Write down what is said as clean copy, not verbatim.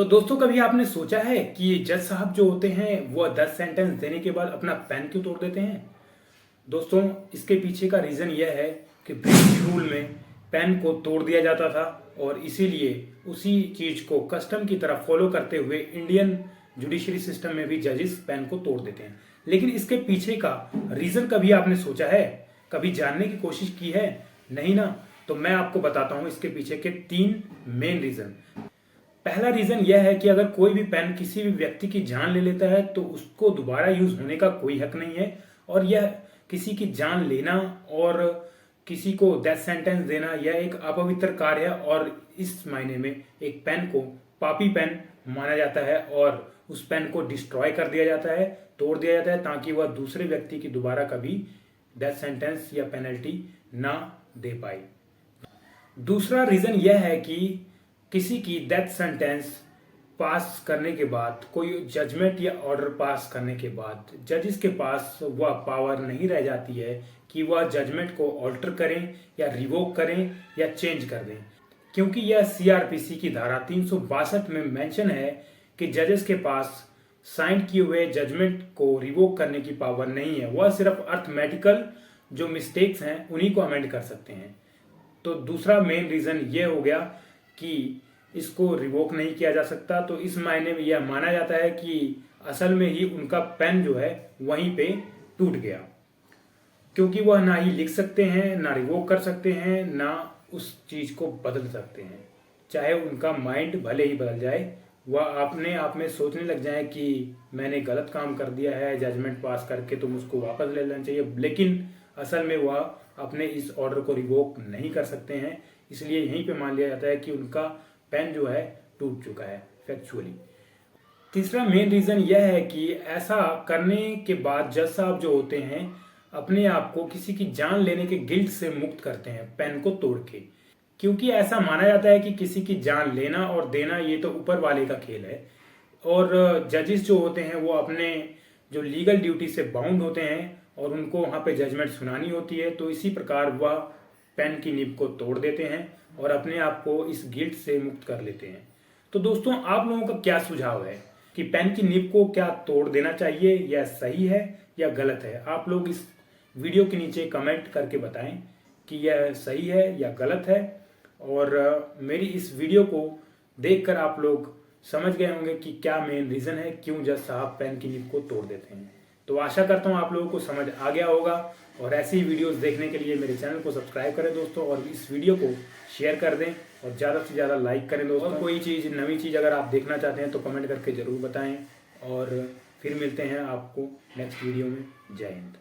तो दोस्तों, कभी आपने सोचा है कि ये जज साहब जो होते हैं वो 10 सेंटेंस देने के बाद अपना पेन क्यों तोड़ देते हैं? दोस्तों, इसके पीछे का रीज़न यह है कि ब्रिटिश रूल में पेन को तोड़ दिया जाता था और इसीलिए उसी चीज़ को कस्टम की तरह फॉलो करते हुए इंडियन जुडिशरी सिस्टम में भी जजेस पेन को तोड़ देते हैं। लेकिन इसके पीछे का रीज़न कभी आपने सोचा है? कभी जानने की कोशिश की है? नहीं ना? तो मैं आपको बताता हूँ इसके पीछे के 3 मेन रीज़न। पहला रीजन यह है कि अगर कोई भी पेन किसी भी व्यक्ति की जान ले लेता है तो उसको दोबारा यूज होने का कोई हक नहीं है। और यह किसी की जान लेना और किसी को डेथ सेंटेंस देना यह एक अपवित्र कार्य है और इस मायने में एक पेन को पापी पेन माना जाता है और उस पेन को डिस्ट्रॉय कर दिया जाता है, तोड़ दिया जाता है, ताकि वह दूसरे व्यक्ति की दोबारा कभी डेथ सेंटेंस या पेनल्टी ना दे पाए। दूसरा रीजन यह है कि किसी की डेथ सेंटेंस पास करने के बाद, कोई जजमेंट या ऑर्डर पास करने के बाद जजेस के पास वह पावर नहीं रह जाती है कि वह जजमेंट को ऑल्टर करें या रिवोक करें या चेंज कर दें, क्योंकि यह सीआरपीसी की धारा 362 में मेंशन है कि जजेस के पास साइन किए हुए जजमेंट को रिवोक करने की पावर नहीं है। वह सिर्फ अर्थमेटिकल जो मिस्टेक्स हैं उन्हीं को अमेंड कर सकते हैं। तो दूसरा मेन रीजन ये हो गया कि इसको रिवोक नहीं किया जा सकता। तो इस मायने में यह माना जाता है कि असल में ही उनका पेन जो है वहीं पे टूट गया, क्योंकि वह ना ही लिख सकते हैं, ना रिवोक कर सकते हैं, ना उस चीज को बदल सकते हैं। चाहे उनका माइंड भले ही बदल जाए, वह अपने आप में सोचने लग जाए कि मैंने गलत काम कर दिया है जजमेंट पास करके, तो मुझको वापस ले लेना चाहिए, लेकिन असल में वह अपने इस ऑर्डर को रिवोक नहीं कर सकते हैं। इसलिए यहीं पे मान लिया जाता है कि उनका पेन जो है टूट चुका है फैक्चुअली। तीसरा मेन रीजन यह है कि ऐसा करने के बाद जज साहब जो होते हैं अपने आप को किसी की जान लेने के गिल्ट से मुक्त करते हैं पेन को तोड़ के, क्योंकि ऐसा माना जाता है कि किसी की जान लेना और देना ये तो ऊपर वाले का खेल है और जजेस जो होते हैं वो अपने जो लीगल ड्यूटी से बाउंड होते हैं और उनको वहाँ पे जजमेंट सुनानी होती है। तो इसी प्रकार वह पेन की निब को तोड़ देते हैं और अपने आप को इस गिल्ट से मुक्त कर लेते हैं। तो दोस्तों, आप लोगों का क्या सुझाव है कि पेन की निब को क्या तोड़ देना चाहिए, या सही है या गलत है? आप लोग इस वीडियो के नीचे कमेंट करके बताएं कि यह सही है या गलत है। और मेरी इस वीडियो को देखकर आप लोग समझ गए होंगे कि क्या मेन रीज़न है क्यों जज साहब पेन की निब को तोड़ देते हैं। तो आशा करता हूँ आप लोगों को समझ आ गया होगा और ऐसी ही वीडियोस देखने के लिए मेरे चैनल को सब्सक्राइब करें दोस्तों, और इस वीडियो को शेयर कर दें और ज़्यादा से ज़्यादा लाइक करें दोस्तों। और कोई चीज़, नई चीज़ अगर आप देखना चाहते हैं तो कमेंट करके ज़रूर बताएं और फिर मिलते हैं आपको नेक्स्ट वीडियो में। जय हिंद।